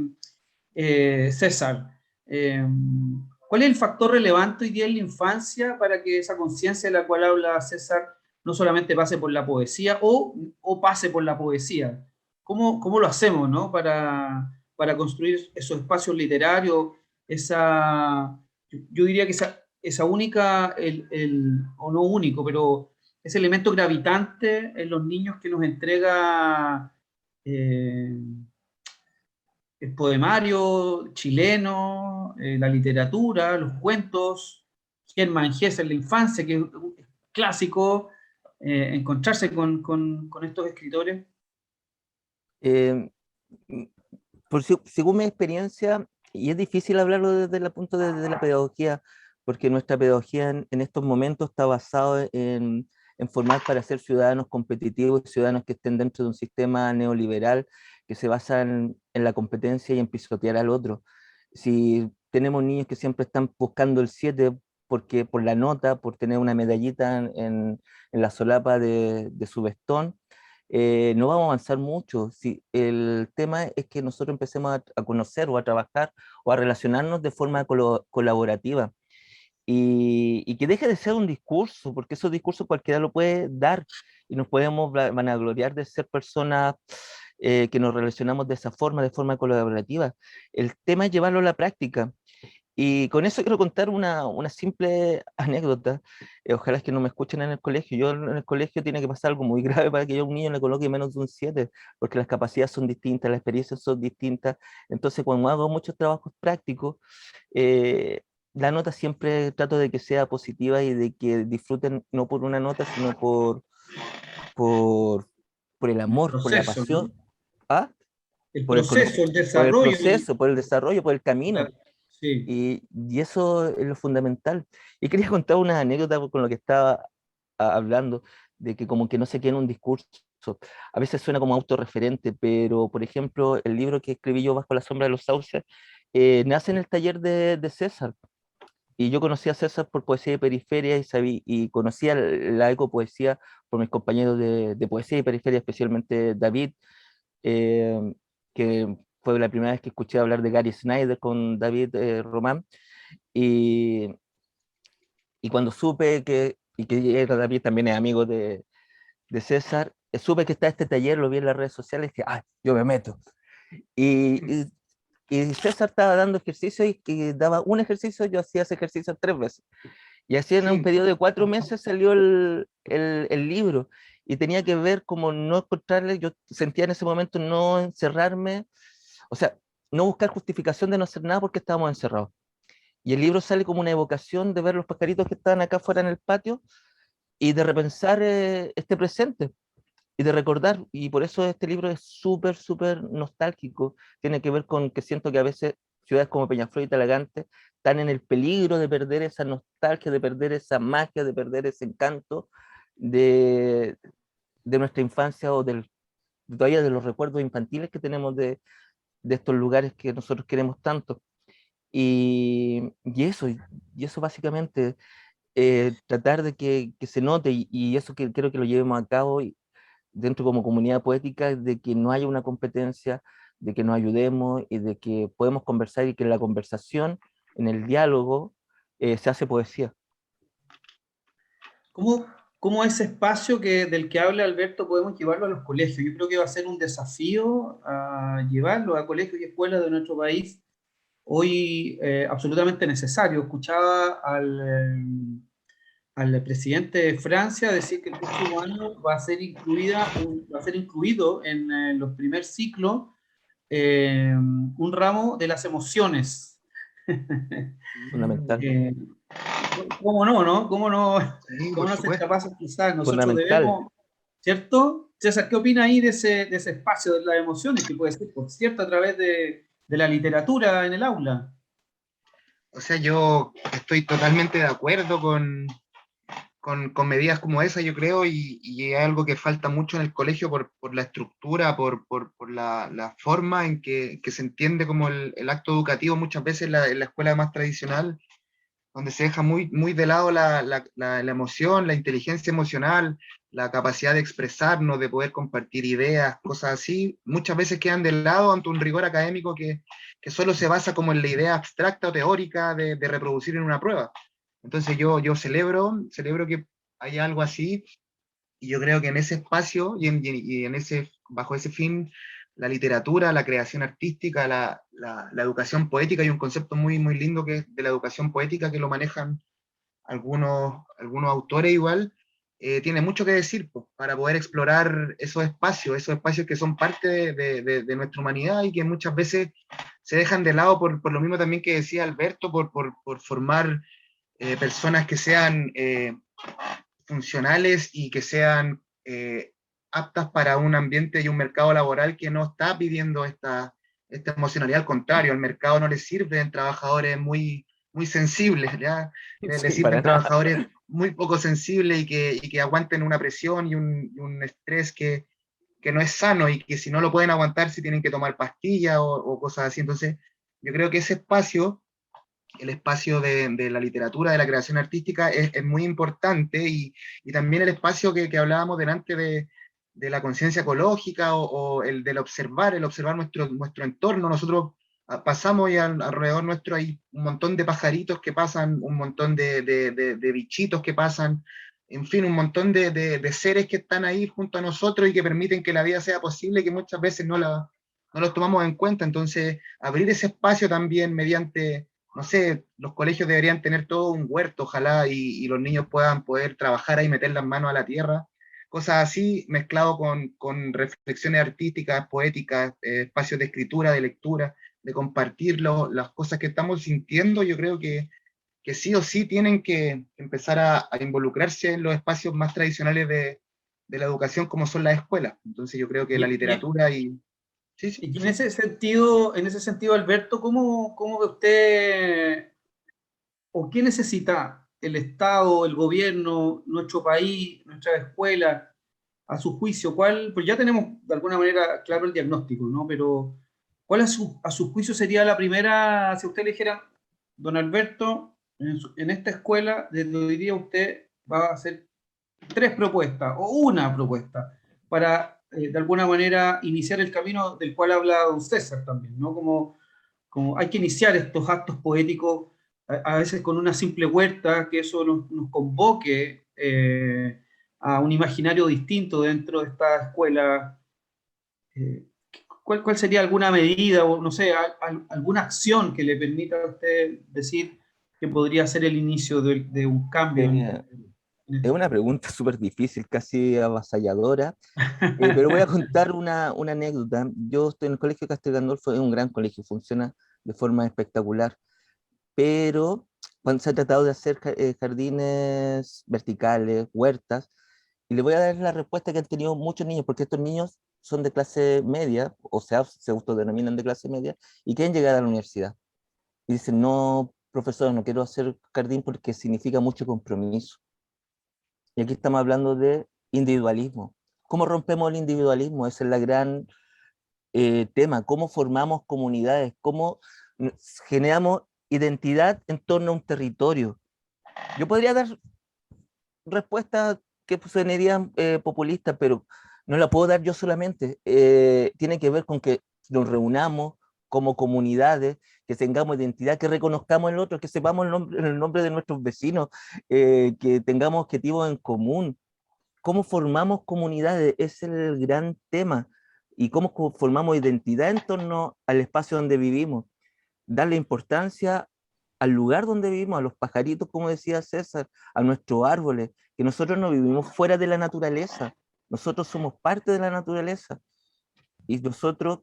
[SPEAKER 2] César, ¿cuál es el factor relevante hoy día en la infancia para que esa conciencia de la cual habla César no solamente pase por la poesía o pase por la poesía? ¿Cómo lo hacemos, ¿no? Para construir esos espacios literarios, yo diría que esa única, o no único, pero ese elemento gravitante en los niños que nos entrega el poemario chileno, la literatura, los cuentos, Hermann Hesse en la infancia, que es clásico, encontrarse con estos escritores.
[SPEAKER 3] Eh, mm, según mi experiencia, y es difícil hablarlo desde el punto de la pedagogía, porque nuestra pedagogía en estos momentos está basada en formar para ser ciudadanos competitivos, ciudadanos que estén dentro de un sistema neoliberal que se basa en la competencia y en pisotear al otro. Si tenemos niños que siempre están buscando el 7 porque, por la nota, por tener una medallita en la solapa de su vestón, no vamos a avanzar mucho. Si el tema es que nosotros empecemos a conocer o a trabajar o a relacionarnos de forma colaborativa y que deje de ser un discurso, porque esos discursos cualquiera lo puede dar y nos podemos vanagloriar de ser personas que nos relacionamos de forma colaborativa. El tema es llevarlo a la práctica. Y con eso quiero contar una simple anécdota. Ojalá es que no me escuchen en el colegio. Yo en el colegio tiene que pasar algo muy grave para que yo a un niño le coloque menos de un 7, porque las capacidades son distintas, las experiencias son distintas. Entonces, cuando hago muchos trabajos prácticos, eh, la nota siempre trato de que sea positiva y de que disfruten no por una nota, sino por por el amor, por la
[SPEAKER 2] proceso,
[SPEAKER 3] pasión,
[SPEAKER 2] ¿no?
[SPEAKER 3] ¿ah?
[SPEAKER 2] El
[SPEAKER 3] Por el,
[SPEAKER 2] proceso, el
[SPEAKER 3] por el
[SPEAKER 2] desarrollo.
[SPEAKER 3] proceso, por el desarrollo, por el camino.
[SPEAKER 2] Sí.
[SPEAKER 3] Y eso es lo fundamental. Y quería contar una anécdota con lo que estaba hablando, de que como que no se queda en un discurso. A veces suena como autorreferente, pero por ejemplo, el libro que escribí yo, Bajo la sombra de los sauces, nace en el taller de César. Y yo conocí a César por Poesía de Periferia y conocía la ecopoesía por mis compañeros de Poesía y Periferia, especialmente David, eh, que fue la primera vez que escuché hablar de Gary Snyder con David Román. Y, y cuando supe y que era David también es amigo de César, supe que está este taller, lo vi en las redes sociales, que yo me meto. Y César estaba dando ejercicio y que daba un ejercicio, yo hacía ese ejercicio 3 veces. Y así en un
[SPEAKER 4] Sí,
[SPEAKER 3] periodo de 4 meses salió el libro. Y tenía que ver como no encontrarle, yo sentía en ese momento no encerrarme, o sea, no buscar justificación de no hacer nada porque estábamos encerrados. Y el libro sale como una evocación de ver los pajaritos que estaban acá afuera en el patio y de repensar este presente y de recordar. Y por eso este libro es súper, súper nostálgico. Tiene que ver con que siento que a veces ciudades como Peñaflor y Talagante están en el peligro de perder esa nostalgia, de perder esa magia, de perder ese encanto de, de nuestra infancia o todavía de los recuerdos infantiles que tenemos de estos lugares que nosotros queremos tanto. Y eso básicamente, tratar de que se note, y eso que creo que lo llevemos a cabo dentro como comunidad poética, de que no haya una competencia, de que nos ayudemos y de que podemos conversar y que en la conversación, en el diálogo, se hace poesía.
[SPEAKER 2] ¿Cómo ese espacio del que habla Alberto podemos llevarlo a los colegios? Yo creo que va a ser un desafío a llevarlo a colegios y escuelas de nuestro país hoy absolutamente necesario. Escuchaba al presidente de Francia decir que el próximo año va a ser incluido en los primer ciclos un ramo de las emociones.
[SPEAKER 3] Fundamental,
[SPEAKER 2] Eh, ¿Cómo no, no?
[SPEAKER 4] sí,
[SPEAKER 2] ¿Cómo
[SPEAKER 4] por
[SPEAKER 2] no ser
[SPEAKER 4] supuesto.
[SPEAKER 2] capaces quizás? Nosotros
[SPEAKER 3] fundamental.
[SPEAKER 2] debemos, ¿cierto? César, ¿qué opina ahí de ese espacio de las emociones que puede ser, por cierto, a través de la literatura en el aula?
[SPEAKER 4] O sea, yo estoy totalmente de acuerdo con medidas como esa, yo creo, y es algo que falta mucho en el colegio por la estructura, por la forma en que se entiende como el acto educativo muchas veces en la escuela más tradicional, donde se deja muy, muy de lado la emoción, la inteligencia emocional, la capacidad de expresarnos, de poder compartir ideas, cosas así, muchas veces quedan de lado ante un rigor académico que solo se basa como en la idea abstracta o teórica de reproducir en una prueba. Entonces yo celebro que haya algo así, y yo creo que en ese espacio bajo ese fin, la literatura, la creación artística, la educación poética, hay un concepto muy, muy lindo que es de la educación poética, que lo manejan algunos autores igual, tiene mucho que decir pues, para poder explorar esos espacios que son parte de nuestra humanidad y que muchas veces se dejan de lado por lo mismo también que decía Alberto, por formar personas que sean funcionales y que sean aptas para un ambiente y un mercado laboral que no está pidiendo esta emocionalidad. Al contrario, al mercado no le sirven trabajadores muy, muy sensibles, ¿ya? Le
[SPEAKER 3] Sí, para
[SPEAKER 4] sirven
[SPEAKER 3] nada.
[SPEAKER 4] trabajadores muy poco sensibles y que aguanten una presión y un estrés que no es sano y que si no lo pueden aguantar, si tienen que tomar pastillas o cosas así. Entonces, yo creo que ese espacio, el espacio de la literatura, de la creación artística, es muy importante, y también el espacio que hablábamos delante de la conciencia ecológica o el observar nuestro entorno. Nosotros pasamos y alrededor nuestro hay un montón de pajaritos que pasan, un montón de bichitos que pasan, en fin, un montón de seres que están ahí junto a nosotros y que permiten que la vida sea posible, que muchas veces no los tomamos en cuenta. Entonces, abrir ese espacio también mediante, no sé, los colegios deberían tener todo un huerto, ojalá, y los niños puedan poder trabajar ahí, meter las manos a la tierra, cosas así, mezclado con reflexiones artísticas, poéticas, espacios de escritura, de lectura, de compartir las cosas que estamos sintiendo. Yo creo que sí o sí tienen que empezar a involucrarse en los espacios más tradicionales de la educación como son las escuelas. Entonces yo creo que la literatura y... Sí, sí,
[SPEAKER 2] Y
[SPEAKER 4] sí.
[SPEAKER 2] en ese sentido, Alberto, ¿cómo ve usted o qué necesita el Estado, el gobierno, nuestro país, nuestra escuela, a su juicio? Pues ya tenemos de alguna manera claro el diagnóstico, ¿no? Pero ¿cuál a su juicio sería la primera, si usted le dijera, don Alberto, en esta escuela, desde hoy día usted va a hacer tres propuestas o una propuesta para, de alguna manera, iniciar el camino del cual habla don César también, ¿no? Como hay que iniciar estos actos poéticos a veces con una simple huerta, que eso nos convoque a un imaginario distinto dentro de esta escuela. eh, ¿Cuál sería alguna medida o no sé, alguna acción que le permita a usted decir que podría ser el inicio de un cambio
[SPEAKER 3] Mira,
[SPEAKER 2] en
[SPEAKER 3] es
[SPEAKER 2] esto?
[SPEAKER 3] una pregunta súper difícil, casi avasalladora, pero voy a contar una anécdota. Yo estoy en el Colegio Castel Gandolfo, es un gran colegio, funciona de forma espectacular, pero cuando se ha tratado de hacer jardines verticales, huertas, y le voy a dar la respuesta que han tenido muchos niños, porque estos niños son de clase media, o sea, se autodenominan de clase media, y quieren llegar a la universidad. Y dicen, no, profesor, no quiero hacer jardín porque significa mucho compromiso. Y aquí estamos hablando de individualismo. ¿Cómo rompemos el individualismo? Ese es el gran tema. ¿Cómo formamos comunidades? ¿Cómo generamos identidad en torno a un territorio? Yo podría dar respuestas que sonarían populistas, pero no la puedo dar yo solamente. Tiene que ver con que nos reunamos como comunidades, que tengamos identidad, que reconozcamos el otro, que sepamos el nombre de nuestros vecinos, que tengamos objetivos en común. ¿Cómo formamos comunidades? Es el gran tema. Y cómo formamos identidad en torno al espacio donde vivimos. Darle importancia al lugar donde vivimos, a los pajaritos, como decía César, a nuestros árboles, que nosotros no vivimos fuera de la naturaleza, nosotros somos parte de la naturaleza. Y nosotros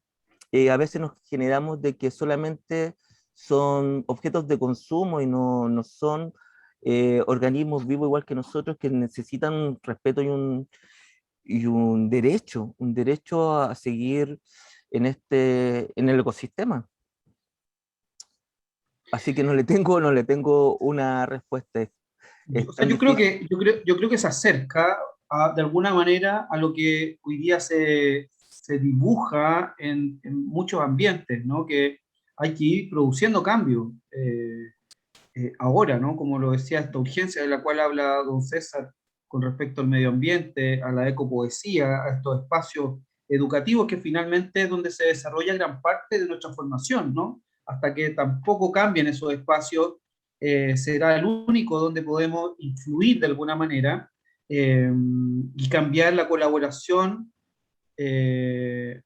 [SPEAKER 3] a veces nos generamos de que solamente son objetos de consumo y no son organismos vivos igual que nosotros que necesitan un respeto y un derecho a seguir en el ecosistema. Así que no le tengo una respuesta. Es
[SPEAKER 2] O sea,
[SPEAKER 3] tan difícil.
[SPEAKER 2] yo creo que se acerca de alguna manera a lo que hoy día se dibuja en muchos ambientes, ¿no? Que hay que ir produciendo cambios ahora, ¿no? Como lo decía, esta urgencia de la cual habla don César con respecto al medio ambiente, a la ecopoesía, a estos espacios educativos que finalmente es donde se desarrolla gran parte de nuestra formación, ¿no? Hasta que tampoco cambien esos espacios, será el único donde podemos influir de alguna manera y cambiar la colaboración eh,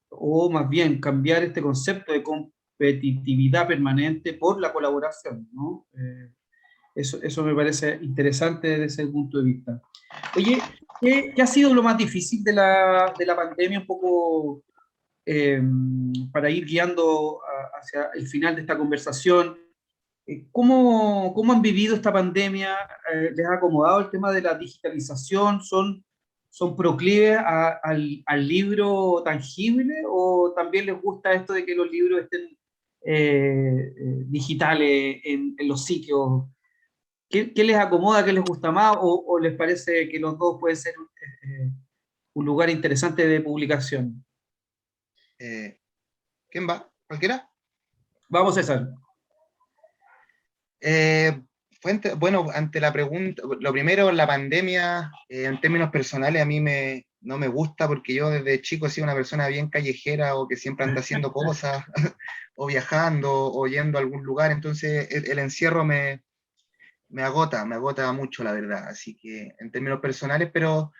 [SPEAKER 2] o más bien cambiar este concepto de competitividad permanente por la colaboración, ¿no? Eso me parece interesante desde ese punto de vista. Oye, ¿qué ha sido lo más difícil de de la pandemia, un poco para ir guiando hacia el final de esta conversación? ¿Cómo han vivido esta pandemia? ¿Les ha acomodado el tema de la digitalización? ¿Son proclives al libro tangible o también les gusta esto de que los libros estén digitales en los sitios? ¿Qué les acomoda, qué les gusta más o les parece que los dos pueden ser un lugar interesante de publicación?
[SPEAKER 4] ¿Quién va? ¿Cualquiera?
[SPEAKER 2] Vamos, César.
[SPEAKER 4] Bueno, ante la pregunta, lo primero, la pandemia, en términos personales, a mí no me gusta porque yo desde chico he sido una persona bien callejera o que siempre anda haciendo cosas, o viajando, o yendo a algún lugar, entonces el encierro me agota mucho, la verdad, así que en términos personales, pero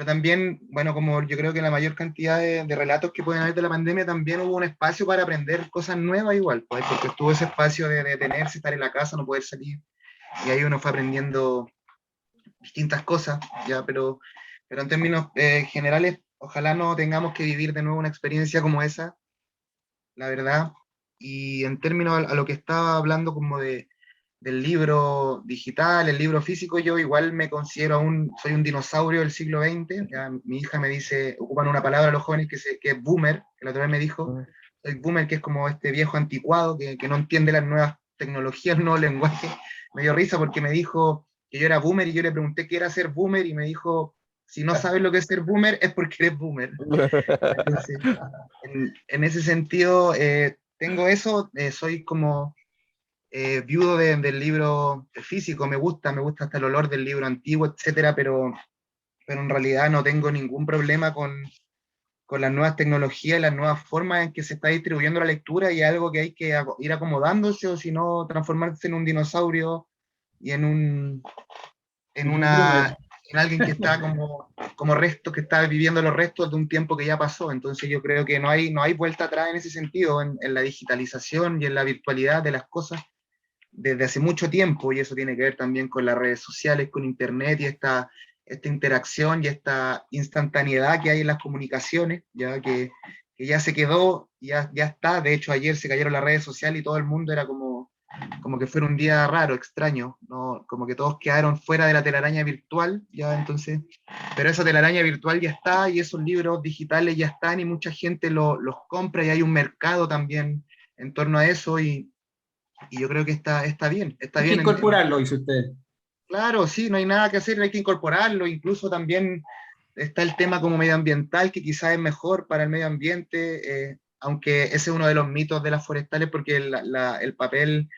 [SPEAKER 4] también, bueno, como yo creo que la mayor cantidad de relatos que pueden haber de la pandemia, también hubo un espacio para aprender cosas nuevas igual, pues, porque estuvo ese espacio de detenerse, estar en la casa, no poder salir, y ahí uno fue aprendiendo distintas cosas, ya, pero en términos generales, ojalá no tengamos que vivir de nuevo una experiencia como esa, la verdad, y en términos a lo que estaba hablando como de del libro digital, el libro físico. Yo igual me considero soy un dinosaurio del siglo XX. Ya, mi hija me dice, ocupan una palabra los jóvenes que es boomer, que la otra vez me dijo, soy boomer, que es como este viejo anticuado que no entiende las nuevas tecnologías, el nuevo lenguaje. Me dio risa porque me dijo que yo era boomer y yo le pregunté qué era ser boomer y me dijo, si no sabes lo que es ser boomer es porque eres boomer. Entonces, en ese sentido, tengo eso, soy como viudo del libro físico, me gusta hasta el olor del libro antiguo, etcétera, pero en realidad no tengo ningún problema con las nuevas tecnologías, las nuevas formas en que se está distribuyendo la lectura, y es algo que hay que ir acomodándose, o si no, transformarse en un dinosaurio y
[SPEAKER 2] Boomer.
[SPEAKER 4] en alguien que está como resto, que está viviendo los restos de un tiempo que ya pasó. Entonces yo creo que no hay vuelta atrás en ese sentido, en la digitalización y en la virtualidad de las cosas desde hace mucho tiempo, y eso tiene que ver también con las redes sociales, con internet y esta interacción y esta instantaneidad que hay en las comunicaciones, ya que ya se quedó, ya está. De hecho, ayer se cayeron las redes sociales y todo el mundo era como que fuera un día raro, extraño, ¿no? Como que todos quedaron fuera de la telaraña virtual, ya entonces, pero esa telaraña virtual ya está, y esos libros digitales ya están, y mucha gente los compra, y hay un mercado también en torno a eso, y yo creo que está bien, está
[SPEAKER 2] Hay que
[SPEAKER 4] bien.
[SPEAKER 2] incorporarlo, dice usted.
[SPEAKER 4] Claro, sí, no hay nada que hacer, hay que incorporarlo. Incluso también está el tema como medioambiental, que quizás es mejor para el medio ambiente, aunque ese es uno de los mitos de las forestales, porque el papel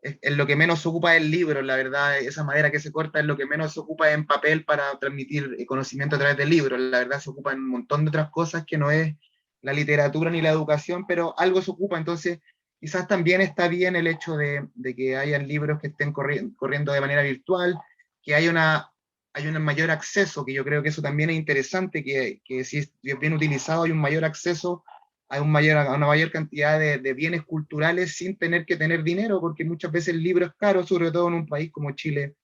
[SPEAKER 4] es lo que menos se ocupa del libro, la verdad. Esa madera que se corta es lo que menos se ocupa en papel para transmitir conocimiento a través del libro. La verdad, se ocupa en un montón de otras cosas que no es la literatura ni la educación, pero algo se ocupa. Entonces quizás también está bien el hecho de que hayan libros que estén corriendo de manera virtual, que hay un mayor acceso, que yo creo que eso también es interesante, que si es bien utilizado hay un mayor acceso a una mayor cantidad de bienes culturales sin tener que tener dinero, porque muchas veces el libro es caro, sobre todo en un país como Chile,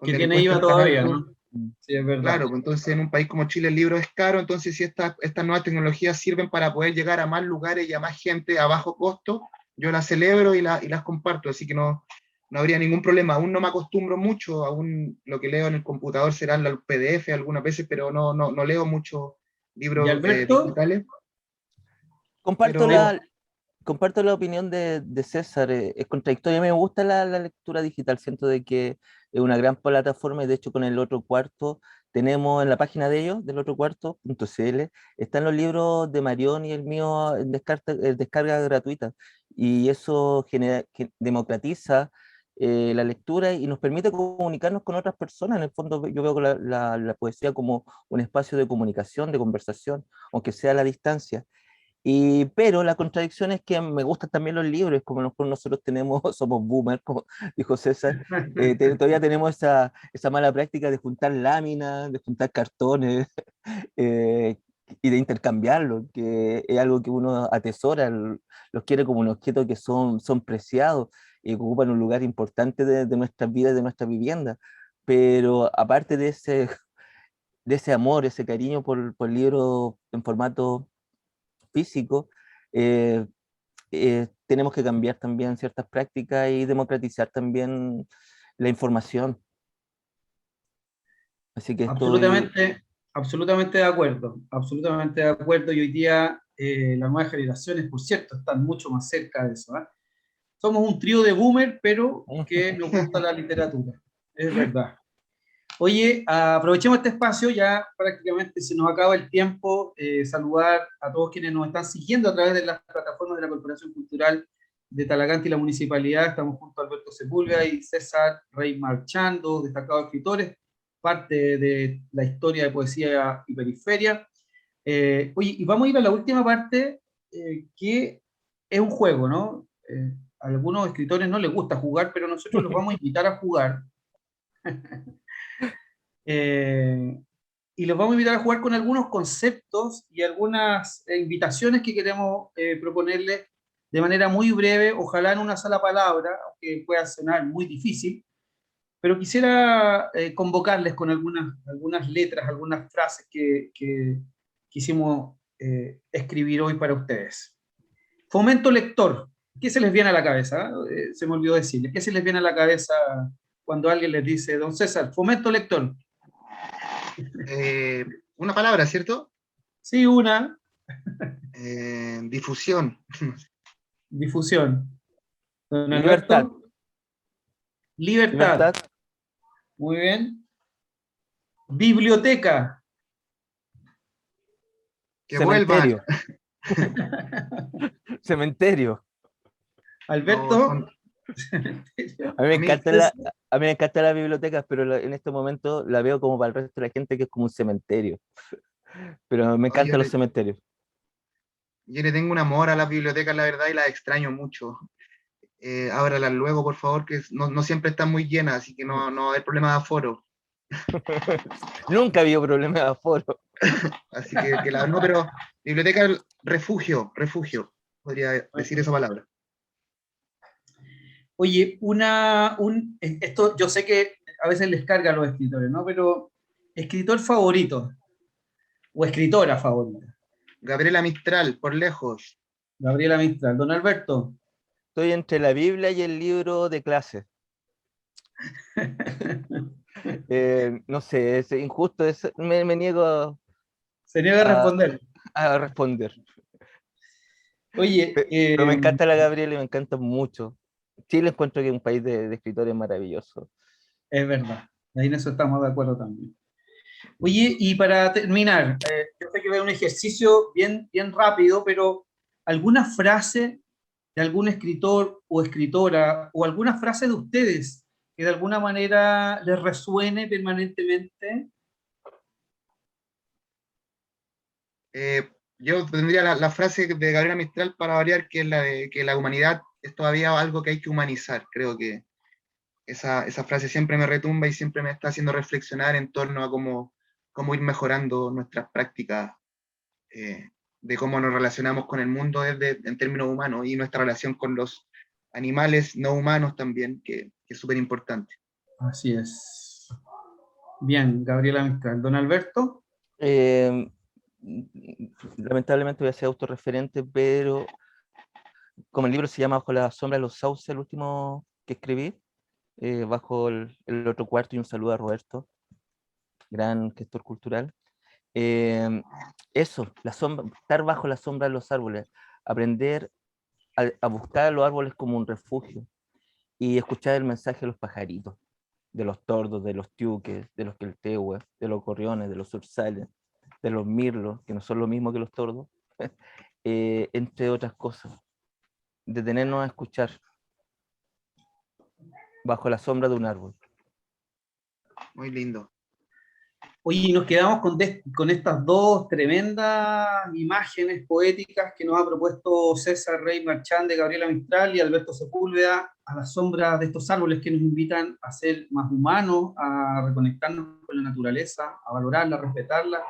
[SPEAKER 2] Que
[SPEAKER 4] donde el
[SPEAKER 2] tiene
[SPEAKER 4] impuesto
[SPEAKER 2] IVA
[SPEAKER 4] es tan
[SPEAKER 2] todavía,
[SPEAKER 4] alto.
[SPEAKER 2] ¿no? Sí, es verdad.
[SPEAKER 4] Claro, pues entonces en un país como Chile el libro es caro. Entonces si estas nuevas tecnologías sirven para poder llegar a más lugares y a más gente a bajo costo, yo las celebro y las comparto, así que no habría ningún problema. Aún no me acostumbro mucho, aún lo que leo en el computador serán los PDF algunas veces, pero no leo mucho
[SPEAKER 2] ¿Y
[SPEAKER 4] libros
[SPEAKER 2] Alberto?
[SPEAKER 4] digitales,
[SPEAKER 3] Comparto
[SPEAKER 4] pero
[SPEAKER 3] comparto la opinión de César, es contradictoria. A mí me gusta la lectura digital, siento de que es una gran plataforma, y de hecho con el otro cuarto tenemos en la página de ellos, del otro cuarto.cl, están los libros de Marión y el mío en descarga gratuita, y eso democratiza la lectura y nos permite comunicarnos con otras personas. En el fondo yo veo la poesía como un espacio de comunicación, de conversación, aunque sea a la distancia. Pero la contradicción es que me gustan también los libros, como nosotros tenemos, somos boomers, como dijo César, todavía tenemos esa mala práctica de juntar láminas, de juntar cartones, eh, y de intercambiarlos, que es algo que uno atesora, los quiere como un objeto que son preciados y que ocupan un lugar importante de nuestras vidas, de nuestra vivienda. Pero aparte de ese amor, ese cariño por libros en formato físico, eh, tenemos que cambiar también ciertas prácticas y democratizar también la información. Así que estoy...
[SPEAKER 2] Absolutamente de acuerdo, absolutamente de acuerdo. Y hoy día las nuevas generaciones, por cierto, están mucho más cerca de eso, ¿eh? Somos un trío de boomer, pero que nos gusta la literatura, es verdad. Oye, aprovechemos este espacio, ya prácticamente se nos acaba el tiempo. Saludar a todos quienes nos están siguiendo a través de las plataformas de la Corporación Cultural de Talagante y la Municipalidad. Estamos junto a Alberto Sepúlveda y César Rey Marchando, destacados escritores, parte de la historia de poesía y periferia. Oye, y vamos a ir a la última parte, que es un juego, ¿no? A algunos escritores no les gusta jugar, pero nosotros los vamos a invitar a jugar. Y los vamos a invitar a jugar con algunos conceptos y algunas invitaciones que queremos proponerles de manera muy breve, ojalá en una sola palabra, aunque pueda sonar muy difícil, pero quisiera convocarles con algunas letras, algunas frases que quisimos escribir hoy para ustedes. Fomento lector. ¿Qué se les viene a la cabeza? Se me olvidó decirles. ¿Qué se les viene a la cabeza cuando alguien les dice, don César, fomento lector?
[SPEAKER 4] Una palabra, ¿cierto?
[SPEAKER 2] Sí, una,
[SPEAKER 4] Difusión.
[SPEAKER 2] difusión. Don
[SPEAKER 3] Libertad.
[SPEAKER 2] Alberto, libertad.
[SPEAKER 3] Libertad.
[SPEAKER 2] Muy bien. Biblioteca.
[SPEAKER 4] Que vuelvan.
[SPEAKER 3] Cementerio. Cementerio.
[SPEAKER 2] Alberto.
[SPEAKER 4] No, son-
[SPEAKER 3] A mí me
[SPEAKER 4] A mí-
[SPEAKER 3] encantan a mí me encantan las bibliotecas, pero en este momento la veo como para el resto de la gente que es como un cementerio. Pero me
[SPEAKER 4] Oye,
[SPEAKER 3] encantan los cementerios.
[SPEAKER 4] yo le tengo un amor a las bibliotecas, la verdad, y las extraño mucho. Ábralas luego, por favor, que no siempre están muy llenas, así que no va a haber problema de aforo.
[SPEAKER 3] Nunca ha habido problema de aforo.
[SPEAKER 4] Así que no, pero biblioteca, refugio, podría decir esa palabra.
[SPEAKER 2] Oye, esto yo sé que a veces les carga a los escritores, ¿no? Pero escritor favorito o escritora favorita.
[SPEAKER 4] Gabriela Mistral, por lejos.
[SPEAKER 2] Gabriela Mistral. Don Alberto.
[SPEAKER 3] Estoy entre la Biblia y el libro de clase. No sé, es injusto, me niego
[SPEAKER 2] Se niega a responder.
[SPEAKER 3] a responder.
[SPEAKER 2] Oye,
[SPEAKER 3] Pero me encanta la Gabriela y me encanta mucho. Chile encuentro que es un país de escritores maravilloso.
[SPEAKER 2] es verdad. Ahí en eso estamos de acuerdo también. Oye, y para terminar, yo sé que es un ejercicio bien, bien rápido, pero ¿alguna frase de algún escritor o escritora o alguna frase de ustedes que de alguna manera les resuene permanentemente?
[SPEAKER 4] Yo tendría la frase de Gabriela Mistral para variar, que es la de que la humanidad es todavía algo que hay que humanizar. Creo que esa frase siempre me retumba y siempre me está haciendo reflexionar en torno a cómo ir mejorando nuestras prácticas, de cómo nos relacionamos con el mundo en términos humanos y nuestra relación con los animales no humanos también, que es súper importante.
[SPEAKER 2] Así es. Bien, Gabriela Mistral. Don Alberto.
[SPEAKER 3] Eh, Lamentablemente voy a ser autorreferente, pero como el libro se llama Bajo la sombra de los sauces, el último que escribí, bajo el otro cuarto, y un saludo a Roberto, gran gestor cultural. Eso, estar bajo la sombra de los árboles, aprender a buscar a los árboles como un refugio y escuchar el mensaje de los pajaritos, de los tordos, de los tiuques, de los queltehues, de los gorriones, de los zorzales, de los mirlos, que no son lo mismo que los tordos, entre otras cosas. Detenernos a escuchar bajo la sombra de un árbol.
[SPEAKER 4] Muy lindo.
[SPEAKER 2] Oye, y nos quedamos con estas dos tremendas imágenes poéticas que nos ha propuesto César Rey Marchán de Gabriela Mistral y Alberto Sepúlveda, a la sombra de estos árboles que nos invitan a ser más humanos, a reconectarnos con la naturaleza, a valorarla, a respetarla.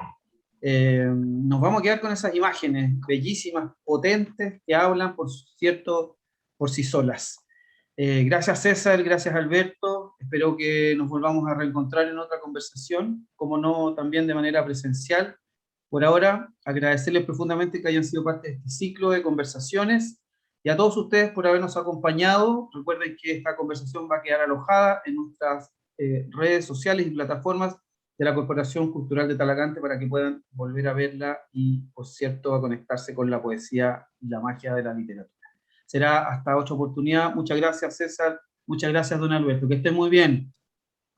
[SPEAKER 2] Nos vamos a quedar con esas imágenes bellísimas, potentes, que hablan, por cierto, por sí solas. Gracias César, gracias Alberto, espero que nos volvamos a reencontrar en otra conversación, como no también de manera presencial. Por ahora, agradecerles profundamente que hayan sido parte de este ciclo de conversaciones y a todos ustedes por habernos acompañado. Recuerden que esta conversación va a quedar alojada en nuestras redes sociales y plataformas de la Corporación Cultural de Talagante para que puedan volver a verla y, por cierto, a conectarse con la poesía y la magia de la literatura. Será hasta otra oportunidad. Muchas gracias, César. Muchas gracias, don Alberto. Que estén muy bien.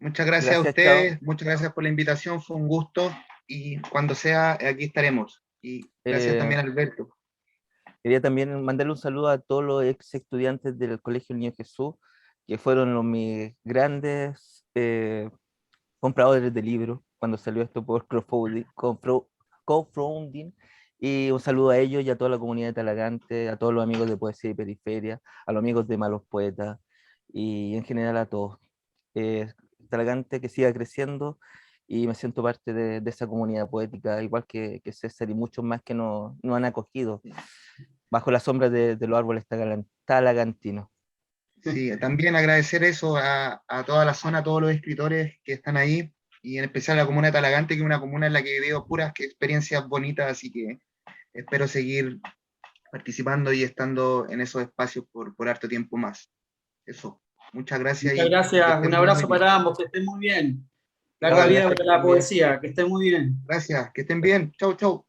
[SPEAKER 4] Muchas gracias a ustedes, chao. Muchas gracias por la invitación, fue un gusto y cuando sea, aquí estaremos. Y gracias también, Alberto.
[SPEAKER 3] Quería también mandarle un saludo a todos los ex estudiantes del Colegio El Niño Jesús, que fueron mis grandes compradores de libros cuando salió esto por crowdfunding. Y un saludo a ellos y a toda la comunidad de Talagante, a todos los amigos de Poesía y Periferia, a los amigos de Malos Poetas y en general a todos. Talagante que siga creciendo y me siento parte de esa comunidad poética, igual que César y muchos más que nos han acogido bajo la sombra de los árboles talagantinos.
[SPEAKER 4] Sí, también agradecer eso a toda la zona, a todos los escritores que están ahí, y en especial a la comuna de Talagante, que es una comuna en la que he vivido puras experiencias bonitas, así que espero seguir participando y estando en esos espacios por harto tiempo más. Eso, muchas gracias.
[SPEAKER 2] Muchas
[SPEAKER 4] y que
[SPEAKER 2] gracias,
[SPEAKER 4] estén
[SPEAKER 2] un
[SPEAKER 4] muy,
[SPEAKER 2] abrazo
[SPEAKER 4] muy bien.
[SPEAKER 2] para ambos, que estén muy bien. Larga
[SPEAKER 4] Igual,
[SPEAKER 2] vida
[SPEAKER 4] que
[SPEAKER 2] para la
[SPEAKER 4] estén bien.
[SPEAKER 2] poesía, que estén muy bien.
[SPEAKER 4] Gracias, que estén bien. Chau, chau.